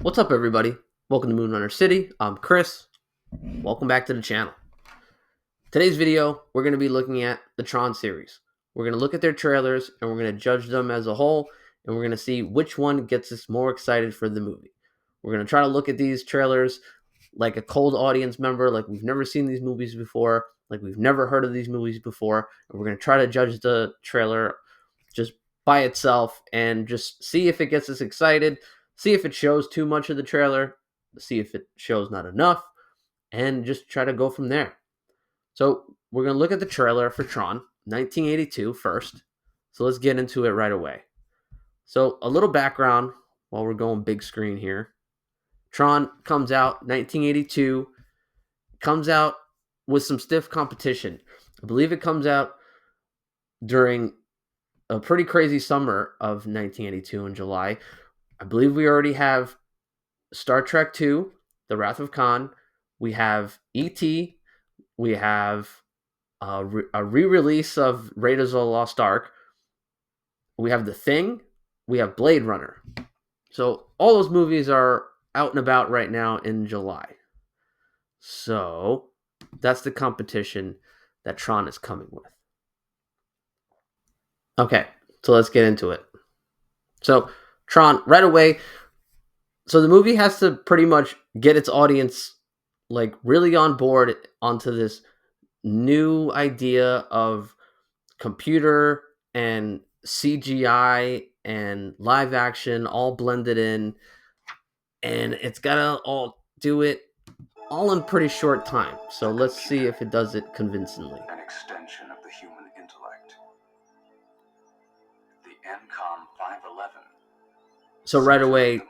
What's up, everybody? Welcome to Moonrunner City. I'm Chris. Welcome back to the channel. Today's video, we're going to be looking at the Tron series. We're going to look at their trailers, and we're going to judge them as a whole, and we're going to see which one gets us more excited for the movie. We're going to try to look at these trailers like a cold audience member, like we've never seen these movies before, like we've never heard of these movies before, and we're going to try to judge the trailer just by itself and just see if it gets us excited, see if it shows too much of the trailer, see if it shows not enough, and just try to go from there. So we're going to look at the trailer for Tron 1982 first. So let's get into it right away. So a little background while we're going big screen here. Tron comes out 1982, comes out with some stiff competition. I believe it comes out during a pretty crazy summer of 1982 in July. I believe we already have Star Trek II, The Wrath of Khan. We have E.T. We have a re-release of Raiders of the Lost Ark. We have The Thing. We have Blade Runner. So all those movies are out and about right now in July. So that's the competition that Tron is coming with. Okay, so let's get into it. So Tron, right away. So the movie has to pretty much get its audience like really on board onto this new idea of computer and CGI and live action all blended in, and it's gotta all do it all in pretty short time. So let's see if it does it convincingly. An extension of the human intellect. The NCOM 511. So right away,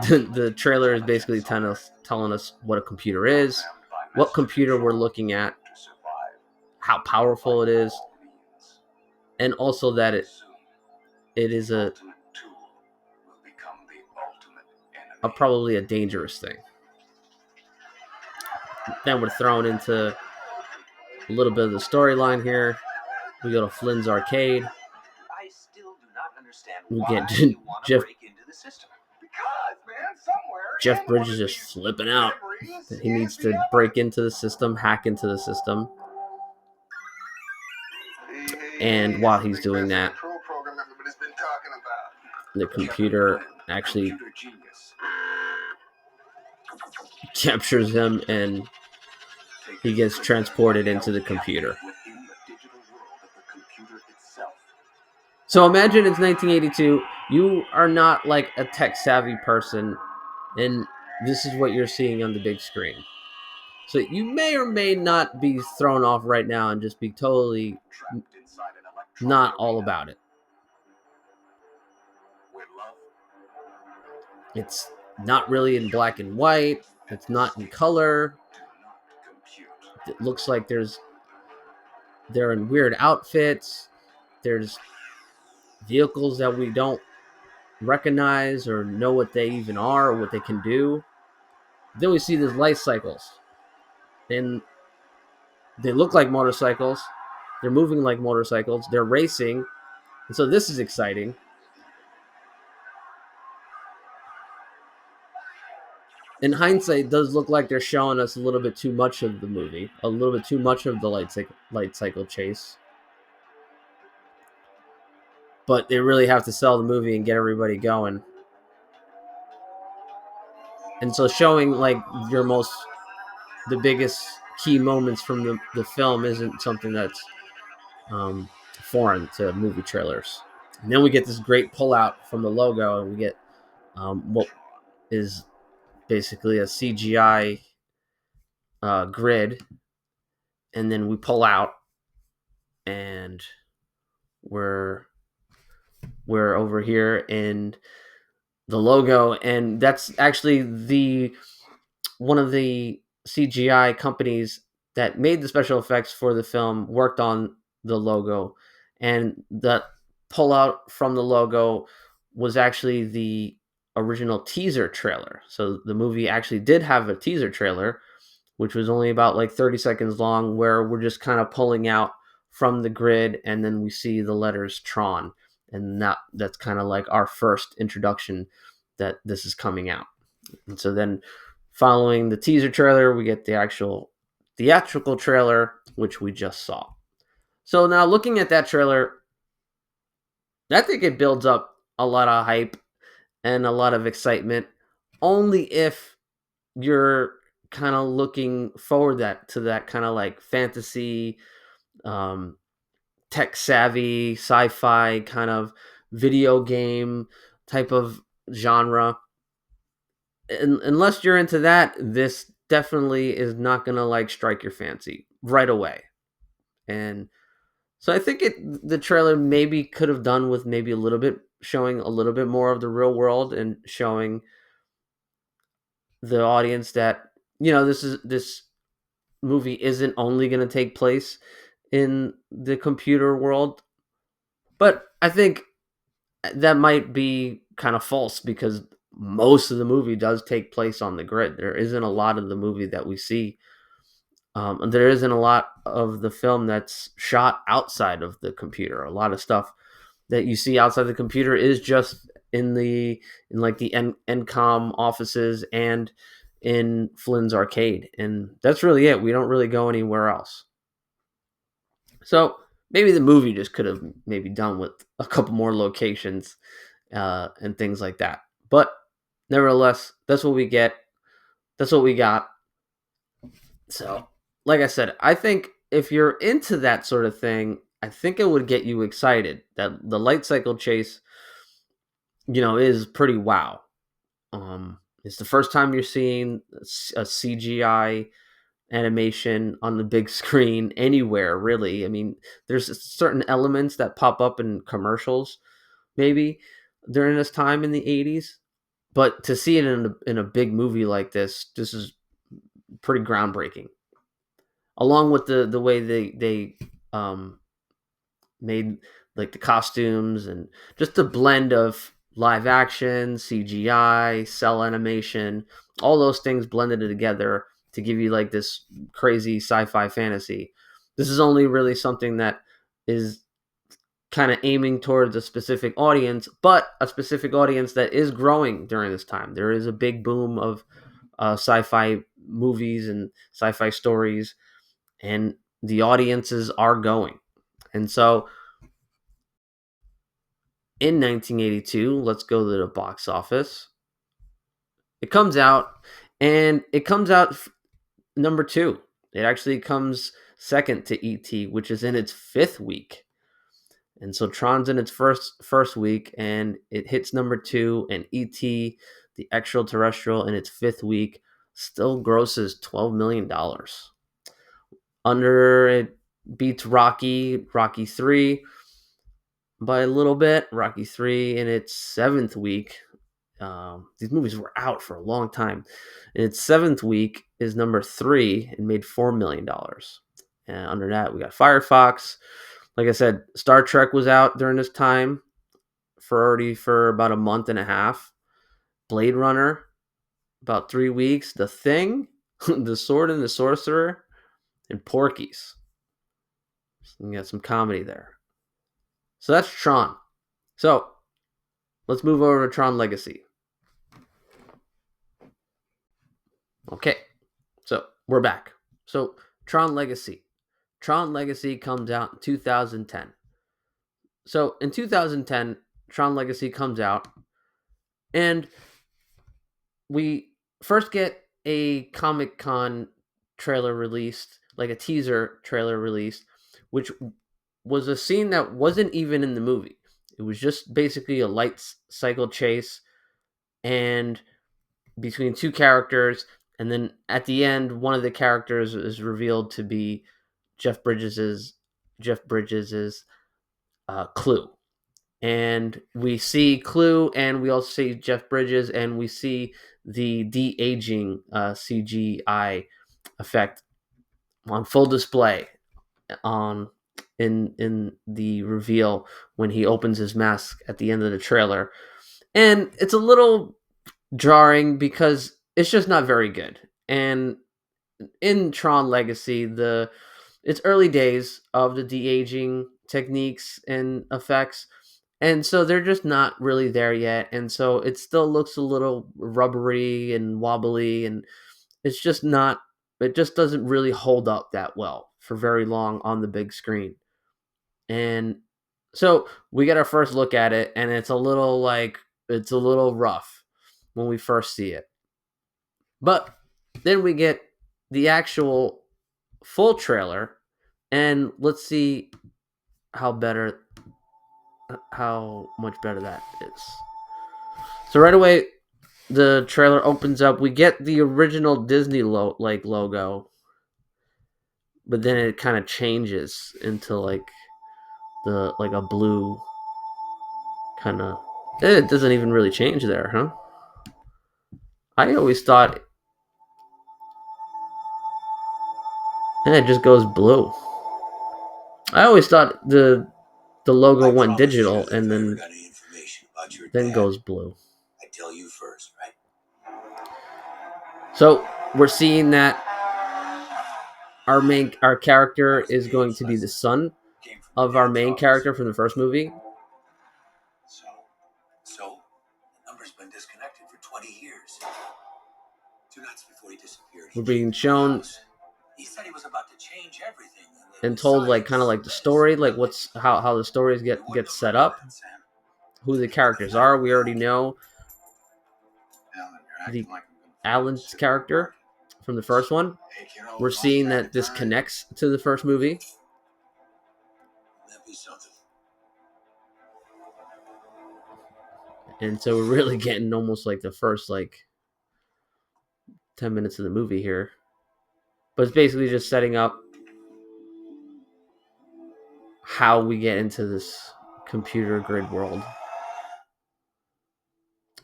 the trailer is basically telling us what a computer is, what computer we're looking at, how powerful it is, and also that it is probably a dangerous thing. Then we're thrown into a little bit of the storyline here. We go to Flynn's arcade. I still do not understand We why get you want to Jeff. break into the system. Because, man, somewhere Jeff Bridges is just flipping out that he needs to break into the system, hack into the system. And while he's doing that, the computer actually captures him and he gets transported into the computer. So imagine it's 1982. You are not like a tech savvy person, and this is what you're seeing on the big screen. So you may or may not be thrown off right now and just be totally not all about it. It's not really in black and white. It's not in color. It looks like they're in weird outfits. There's vehicles that we don't recognize or know what they even are or what they can do. Then we see these light cycles. And they look like motorcycles. They're moving like motorcycles. They're racing. And so this is exciting. In hindsight, it does look like they're showing us a little bit too much of the movie. A little bit too much of the light cycle chase. But they really have to sell the movie and get everybody going. And so showing like the biggest key moments from the film isn't something that's foreign to movie trailers. And then we get this great pullout from the logo, and we get what is basically a CGI grid. And then we pull out, and we're over here in the logo, and that's actually one of the CGI companies that made the special effects for the film worked on the logo, and that pullout from the logo was actually the original teaser trailer. So the movie actually did have a teaser trailer, which was only about like 30 seconds long, where we're just kind of pulling out from the grid, and then we see the letters Tron, and that's kind of like our first introduction that this is coming out. And so then following the teaser trailer, we get the actual theatrical trailer, which we just saw. So now looking at that trailer, I think it builds up a lot of hype and a lot of excitement only if you're kind of looking forward to that kind of like fantasy, um, tech savvy, sci-fi kind of video game type of genre. Unless you're into that, this definitely is not gonna like strike your fancy right away. And so I think the trailer maybe could have done with maybe a little bit showing a little bit more of the real world and showing the audience that this movie isn't only going to take place in the computer world. But I think that might be kind of false because most of the movie does take place on the grid. There isn't a lot of the movie that we see. And there isn't a lot of the film that's shot outside of the computer. A lot of stuff that you see outside the computer is just in like the Encom offices and in Flynn's arcade, and that's really it. We don't really go anywhere else. So maybe the movie just could have maybe done with a couple more locations and things like that. But nevertheless, that's what we get. That's what we got. So, like I said, I think if you're into that sort of thing, I think it would get you excited. That the light cycle chase, is pretty wow. It's the first time you're seeing a CGI animation on the big screen anywhere, really. I mean, there's certain elements that pop up in commercials, maybe during this time in the '80s, but to see it in a big movie like this is pretty groundbreaking. Along with the way they made like the costumes and just the blend of live action, CGI, cell animation, all those things blended together to give you like this crazy sci-fi fantasy. This is only really something that is kind of aiming towards a specific audience, but a specific audience that is growing during this time. There is a big boom of sci-fi movies and sci-fi stories, and the audiences are going. And so in 1982, let's go to the box office. It comes out, and it comes out number two. It actually comes second to ET, which is in its fifth week. And so Tron's in its first week, and it hits number two, and ET, the extraterrestrial, in its fifth week, still grosses $12 million. Under it beats Rocky 3 by a little bit. Rocky 3 in its seventh week. These movies were out for a long time. In its seventh week is number 3 and made $4 million. And under that, we got Firefox. Like I said, Star Trek was out during this time for about a month and a half. Blade Runner, about 3 weeks. The Thing, The Sword and the Sorcerer, and Porky's. So you got some comedy there. So that's Tron. So let's move over to Tron Legacy. Okay, so we're back. So Tron Legacy. Tron Legacy comes out in 2010. So in 2010, Tron Legacy comes out, and we first get a Comic-Con trailer released, like a teaser trailer released, which was a scene that wasn't even in the movie. It was just basically a light cycle chase and between two characters, and then at the end, one of the characters is revealed to be Jeff Bridges's Clue. And we see Clue, and we also see Jeff Bridges, and we see the de-aging CGI effect on full display on in the reveal when he opens his mask at the end of the trailer. And it's a little jarring because it's just not very good. And in Tron Legacy, it's early days of the de-aging techniques and effects, And so they're just not really there yet, and so it still looks a little rubbery and wobbly, and it's just not. It just doesn't really hold up that well for very long on the big screen. And so we get our first look at it, and it's a little rough when we first see it. But then we get the actual full trailer, and let's see how much better that is. So right away, the trailer opens up. We get the original Disney logo, but then it kind of changes into a blue kind of. It doesn't even really change there, huh? I always thought it just goes blue. I always thought the logo went digital and then goes blue. I tell you first, right? So we're seeing that our character is going to be the son of our main character from the first movie. So the number's been disconnected for 20 years. 2 nights before he disappeared, We're being shown he said he was about to change everything. and told kind of the story, what's how the stories get set up, who the characters are. We already know Alan's character from the first one. We're seeing that this connects to the first movie. And so we're really getting almost the first 10 minutes of the movie here. But it's basically just setting up how we get into this computer grid world.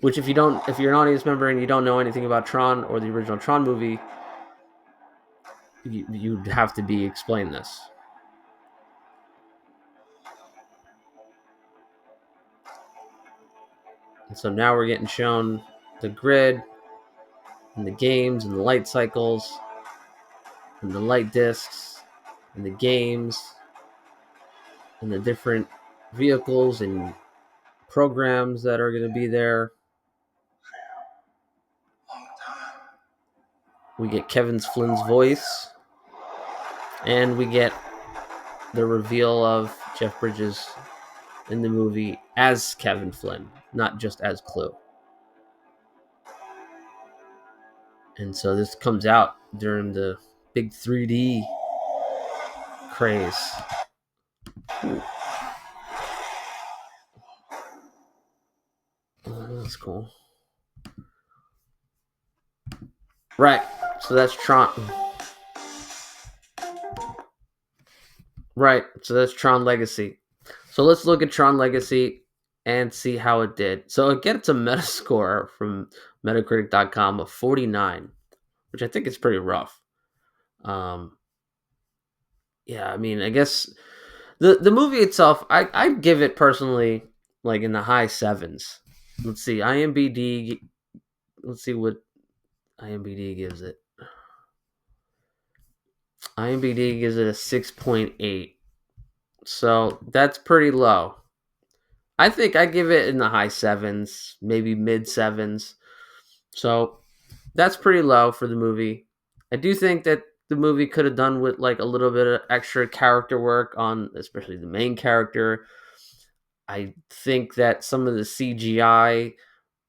Which if you're an audience member and you don't know anything about Tron or the original Tron movie, you'd have to be explained this. And so now we're getting shown the grid and the games and the light cycles and the light discs and the games and the different vehicles and programs that are going to be there. We get Kevin Flynn's voice, and we get the reveal of Jeff Bridges in the movie as Kevin Flynn, not just as Clue. And so this comes out during the big 3D craze. Ooh. Oh, that's cool. Right, so that's Tron. Right, so that's Tron Legacy. So let's look at Tron Legacy and see how it did. So it gets a Metascore from Metacritic.com of 49, which I think is pretty rough. Yeah, I mean, I guess the movie itself, I'd give it personally in the high 7s. Let's see, IMDb. Let's see what IMDb gives it. IMDb gives it a 6.8. So that's pretty low. I think I give it in the high 7s, maybe mid 7s. So that's pretty low for the movie. I do think that the movie could have done with a little bit of extra character work on especially the main character. I think that some of the CGI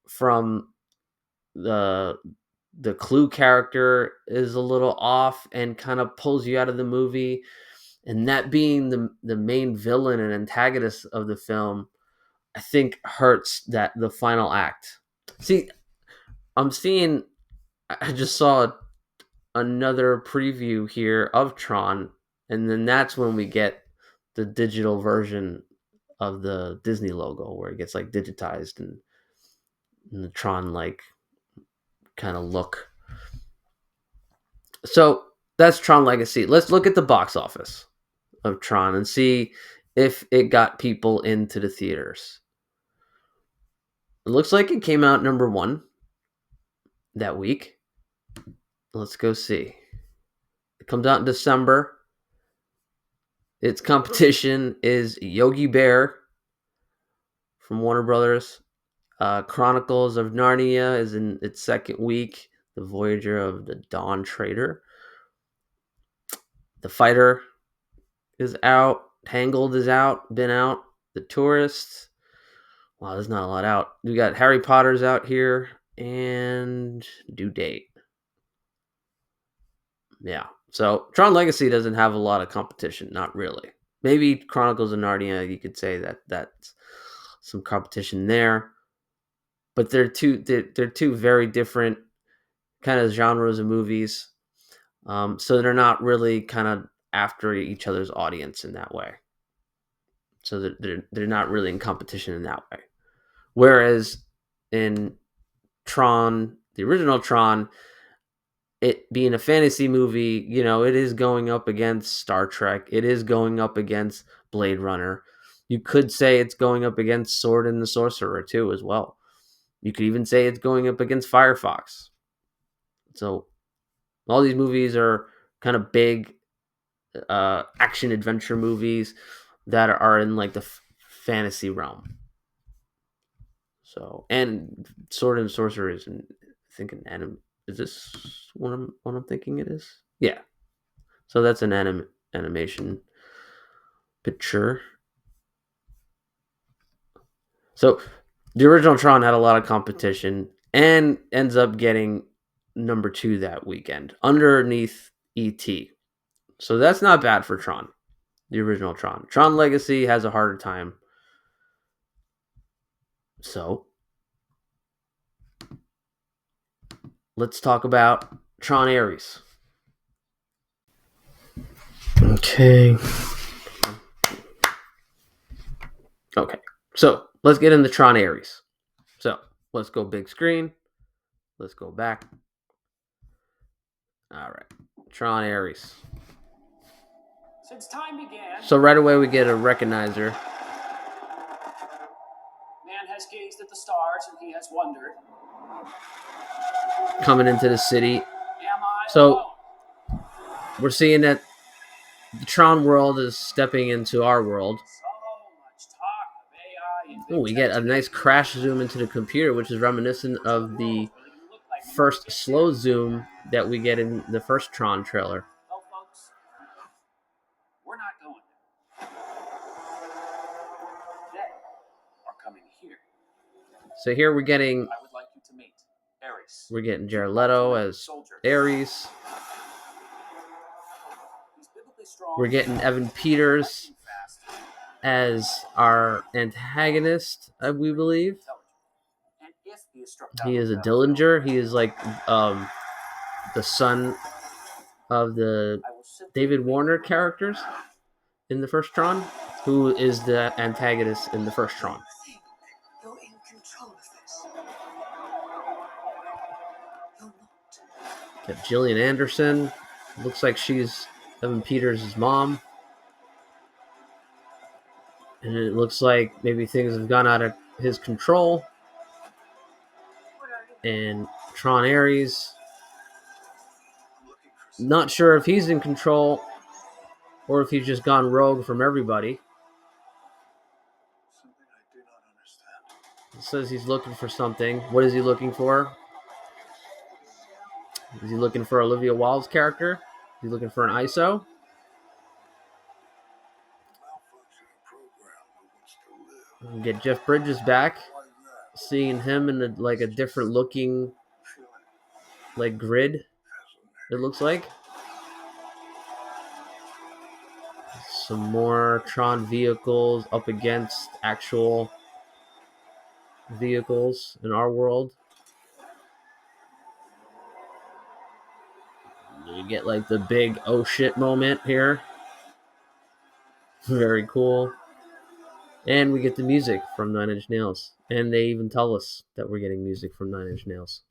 from the Clue character is a little off and kind of pulls you out of the movie. And that being the main villain and antagonist of the film, I think hurts the final act. See, I just saw another preview here of Tron, and then that's when we get the digital version of the Disney logo where it gets digitized and the Tron kind of look. So that's Tron Legacy. Let's look at the box office of Tron and see if it got people into the theaters. It looks like it came out number 1 that week. Let's go see. It comes out in December. Its competition is Yogi Bear, from Warner Brothers. Chronicles of Narnia is in its second week. The Voyager of the Dawn Trader. The Fighter is out. Tangled is out. Been out. The Tourist. Wow, there's not a lot out. We got Harry Potter's out here. And due date. Yeah. So Tron Legacy doesn't have a lot of competition. Not really. Maybe Chronicles of Narnia, you could say that's some competition there. But they're two very different kind of genres of movies. So they're not really kind of after each other's audience in that way. So they're not really in competition in that way. Whereas in Tron, the original Tron, it being a fantasy movie, it is going up against Star Trek. It is going up against Blade Runner. You could say it's going up against Sword and the Sorcerer too, as well. You could even say it's going up against Firefox. So all these movies are kind of big action adventure movies that are in like the fantasy realm. So, and Sword and Sorcerer is, I think, an anime. Is this what I'm thinking it is? Yeah. So that's an animation picture. So the original Tron had a lot of competition and ends up getting number 2 that weekend underneath E.T. So that's not bad for Tron, the original Tron. Tron Legacy has a harder time. So let's talk about Tron Ares. Okay. So let's get into Tron Ares. So let's go big screen. Let's go back. All right. Tron Ares. Since time began, So right away we get a recognizer. Man has gazed at the stars and he has wondered, Coming into the city. am I So alone? we're seeing that the Tron world is stepping into our world. So much talk of AI and Oh, we get a nice crash zoom into the computer, which is reminiscent of the first slow zoom that we get in the first Tron trailer. Well, folks, we're not going there. They are coming here. So here we're getting I would like you to meet Ares. We're getting Jared Leto as Ares. He's biblically strong, We're getting Evan Peters lightning fast, as our antagonist, we believe. and if he is struck down He is a on the Dillinger. He is like the son of the battlefield, I will simply David make Warner him characters in the first Tron, who is the antagonist in the first Tron. Think you're in control of this. You're not. Got Gillian Anderson. Looks like she's Evan Peters' mom. And it looks like maybe things have gone out of his control. And Tron Ares, I'm looking for something. not sure if he's in control or if he's just gone rogue from everybody. Something I do not understand. It says he's looking for something. What is he looking for? Is he looking for Olivia Wilde's character? Is he looking for an ISO? Malfunctioning program that wants to live. We get Jeff Bridges back. Why that? Seeing him in a different looking Feeling grid, it fascinating. looks like. Some more Tron vehicles up against actual vehicles in our world. You get like the big oh shit moment here. Very cool. And we get the music from Nine Inch Nails. And they even tell us that we're getting music from Nine Inch Nails.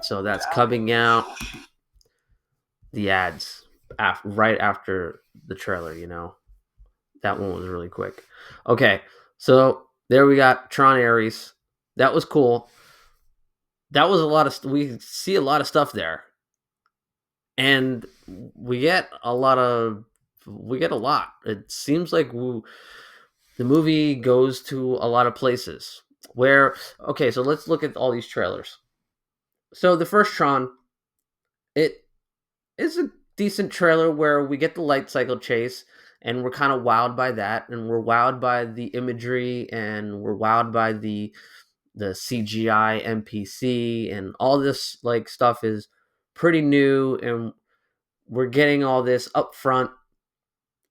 So that's coming out. The ads right after the trailer, That one was really quick. Okay, so there we got Tron Ares. That was cool. That was a lot of... We see a lot of stuff there. And we get a lot. It seems like the movie goes to a lot of places where, okay, so let's look at all these trailers. So the first Tron, it is a decent trailer where we get the light cycle chase, and we're kind of wowed by that, and we're wowed by the imagery, and we're wowed by the CGI NPC, and all this like stuff is pretty new, and we're getting all this up front,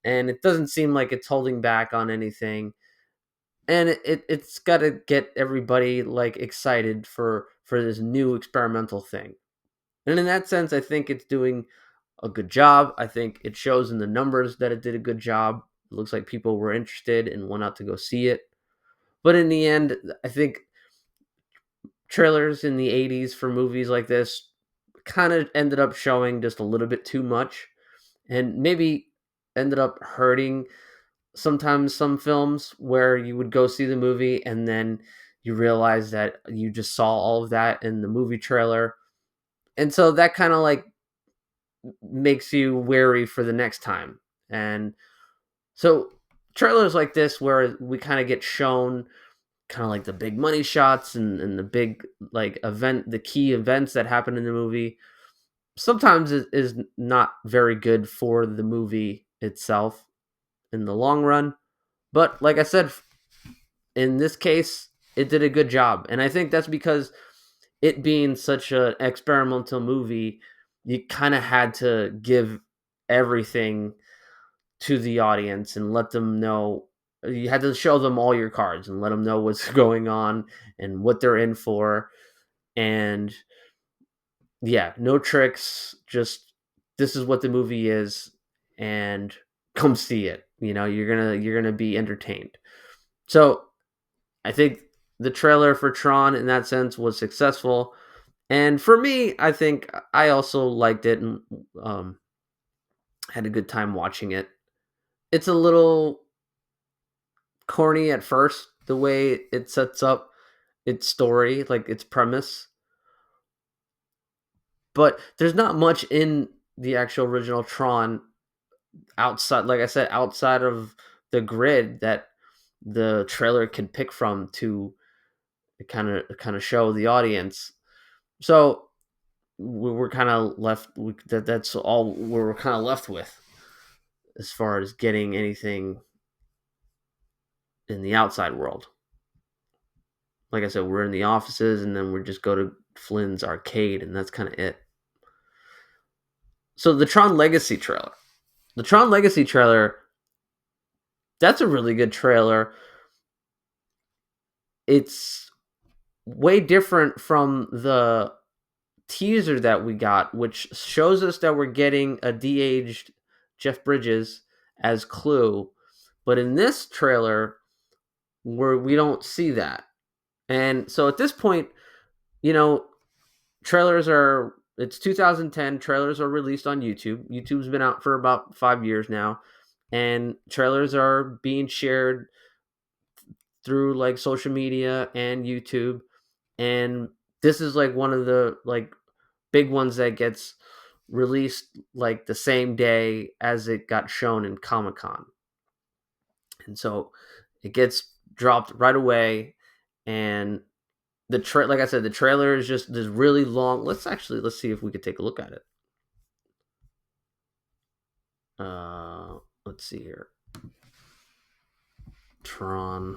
and it doesn't seem like it's holding back on anything, and it's got to get everybody like excited for this new experimental thing. And in that sense, I think it's doing a good job. I think it shows in the numbers that it did a good job. It looks like people were interested and went out to go see it. But in the end, I think trailers in the 80s for movies like this kind of ended up showing just a little bit too much, and maybe ended up hurting sometimes some films where you would go see the movie and then you realize that you just saw all of that in the movie trailer. And so that kind of like makes you wary for the next time. And so trailers like this where we kind of get shown kind of like the big money shots and the big like the key events that happen in the movie sometimes is not very good for the movie itself in the long run. But like I said, in this case, it did a good job. And I think that's because it being such an experimental movie, you kind of had to give everything to the audience and let them know. You had to show them all your cards and let them know what's going on and what they're in for. And yeah, no tricks, just this is what the movie is, and come see it. You're gonna be entertained. So I think the trailer for Tron in that sense was successful. And for me, I think I also liked it and had a good time watching it. It's a little corny at first, the way it sets up its story, like its premise. But there's not much in the actual original Tron outside, like I said, outside of the grid that the trailer can pick from to kind of show the audience. So we were kind of left. That's all we were kind of left with as far as getting anything in the outside world. Like I said, we're in the offices, and then we just go to Flynn's arcade, and that's kind of it. So the Tron Legacy trailer. The Tron Legacy trailer, that's a really good trailer. It's way different from the teaser that we got, which shows us that we're getting a de-aged Jeff Bridges as Clue. But in this trailer, we don't see that. And so at this point, you know, it's 2010, trailers are released on YouTube. YouTube's been out for about 5 years now, and trailers are being shared through like social media and YouTube. And this is like one of the like big ones that gets released like the same day as it got shown in Comic-Con. And so it gets dropped right away, and like I said, the trailer is just this really long. Let's see if we could take a look at it. Let's see here. Tron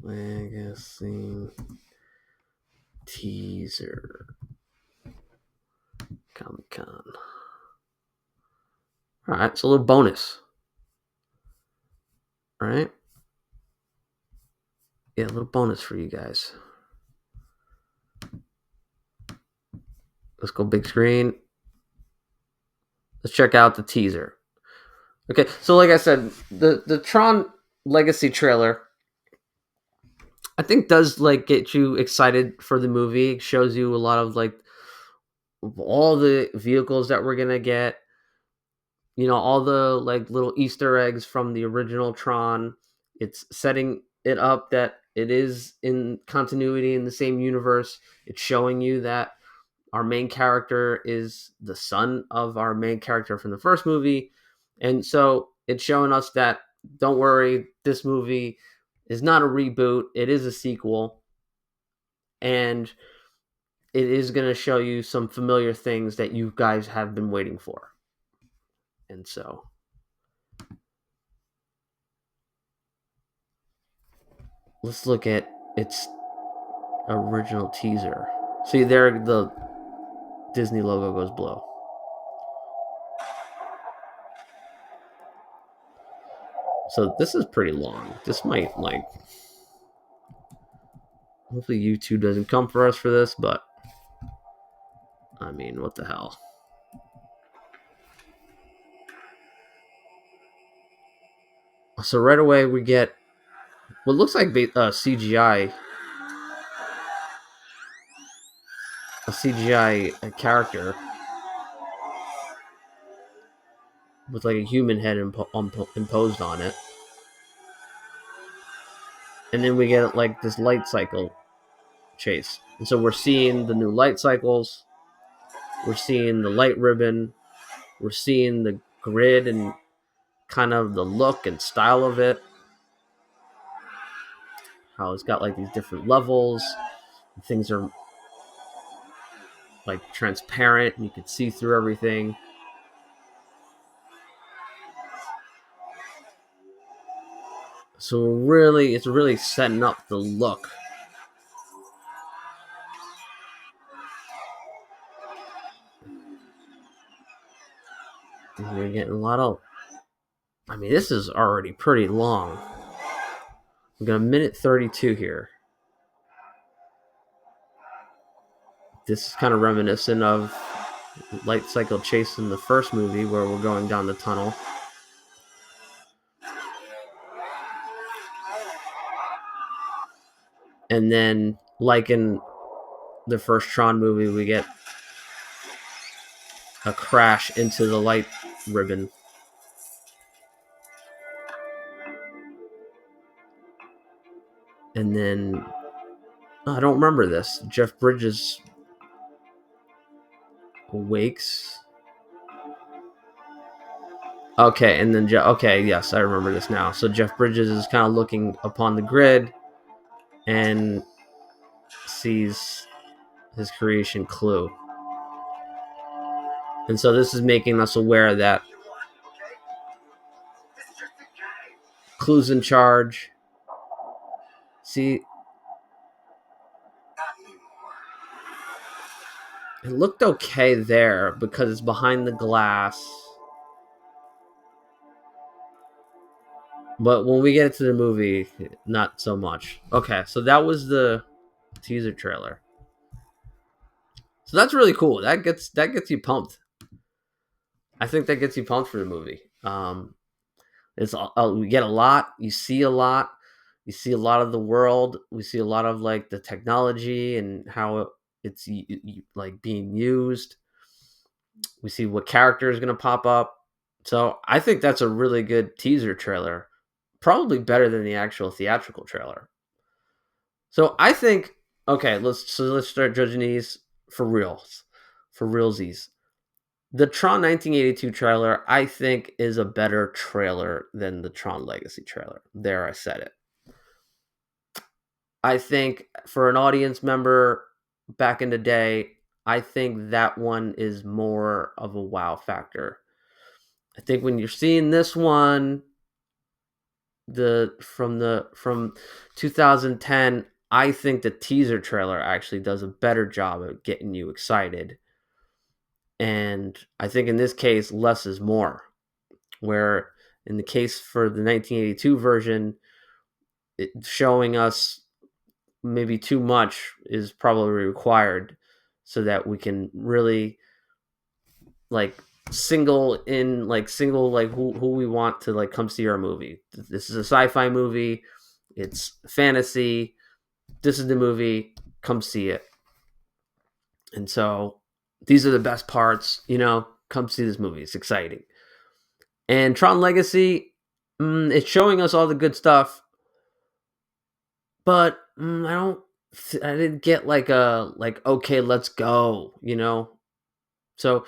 Legacy teaser Comic-Con. All right, it's a little bonus. All right. Yeah, a little bonus for you guys. Let's go big screen. Let's check out the teaser. Okay, so like I said, the Tron Legacy trailer, I think does like get you excited for the movie. It shows you a lot of like all the vehicles that we're gonna get. You know, all the like little Easter eggs from the original Tron. It's setting it up that it is in continuity in the same universe. It's showing you that our main character is the son of our main character from the first movie. And so it's showing us that, don't worry, this movie is not a reboot. It is a sequel. And it is going to show you some familiar things that you guys have been waiting for. And so let's look at its original teaser. See, there the Disney logo goes blue. So this is pretty long. This might, like, hopefully YouTube doesn't come for us for this, but I mean, what the hell. So right away we get what looks like CGI, a CGI character with like a human head imposed on it. And then we get like this light cycle chase. And so we're seeing the new light cycles. We're seeing the light ribbon. We're seeing the grid and kind of the look and style of it. How it's got like these different levels. Things are like transparent and you can see through everything. So really, it's really setting up the look. And you're getting a lot of, I mean, this is already pretty long. We got a minute 32 here. This is kind of reminiscent of light cycle chase in the first movie where we're going down the tunnel. And then, like in the first Tron movie, we get a crash into the light ribbon. And then, I don't remember this. Jeff Bridges awakes. Okay, and then, okay, yes, I remember this now. So Jeff Bridges is kind of looking upon the grid and sees his creation Clue. And so this is making us aware that Clue's in charge. See, it looked okay there because it's behind the glass. But when we get into the movie, not so much. Okay, so that was the teaser trailer. So that's really cool. That gets you pumped. I think that gets you pumped for the movie. We get a lot. You see a lot. You see a lot of the world. We see a lot of like the technology and how it's like being used. We see what character is going to pop up. So I think that's a really good teaser trailer. Probably better than the actual theatrical trailer. So I think, okay, let's start judging these for reals, for realsies. The Tron 1982 trailer, I think, is a better trailer than the Tron Legacy trailer. There, I said it. I think for an audience member back in the day, I think that one is more of a wow factor. I think when you're seeing this one, from 2010, I think the teaser trailer actually does a better job of getting you excited. And I think in this case, less is more. Where in the case for the 1982 version, showing us maybe too much is probably required so that we can really like single who we want to like come see our movie. This is a sci-fi movie. It's fantasy. This is the movie. Come see it. And so these are the best parts. Come see this movie. It's exciting. And Tron Legacy, it's showing us all the good stuff, but I didn't get okay, let's go. So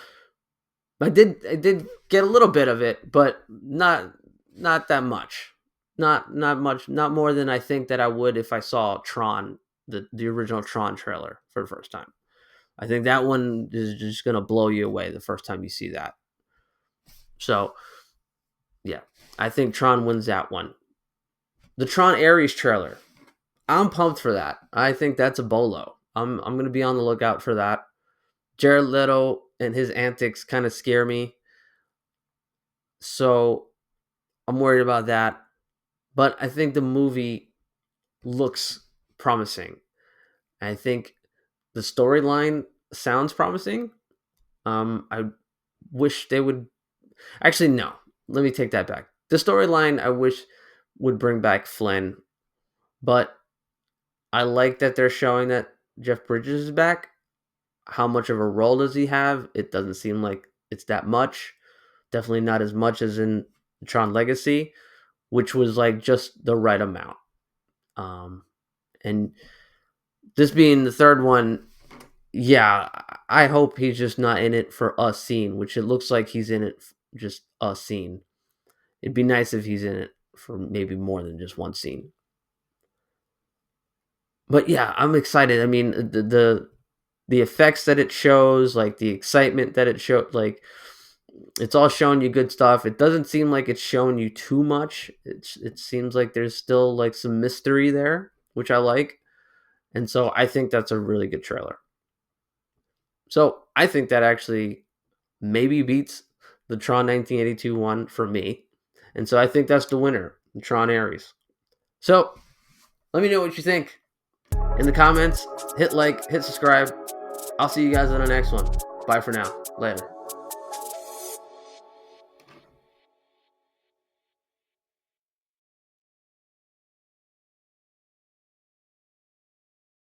I did get a little bit of it, but not that much. Not much, not more than I think that I would if I saw Tron, the original Tron trailer for the first time. I think that one is just gonna blow you away the first time you see that. So yeah, I think Tron wins that one. The Tron Ares trailer, I'm pumped for that. I think that's a bolo. I'm gonna be on the lookout for that. Jared Leto and his antics kind of scare me, so I'm worried about that. But I think the movie looks promising. I think the storyline sounds promising. I wish they would. Actually, no. Let me take that back. The storyline I wish would bring back Flynn, but I like that they're showing that Jeff Bridges is back. How much of a role does he have? It doesn't seem like it's that much. Definitely not as much as in Tron Legacy, which was like just the right amount. And this being the third one, yeah, I hope he's just not in it for a scene, which it looks like he's in it just a scene. It'd be nice if he's in it for maybe more than just one scene. But yeah, I'm excited. I mean, the effects that it shows, like the excitement that it showed, like it's all showing you good stuff. It doesn't seem like it's showing you too much. It seems like there's still like some mystery there, which I like. And so I think that's a really good trailer. So I think that actually maybe beats the Tron 1982 one for me. And so I think that's the winner, the Tron Ares. So let me know what you think in the comments. Hit like, hit subscribe. I'll see you guys on the next one. Bye for now. Later.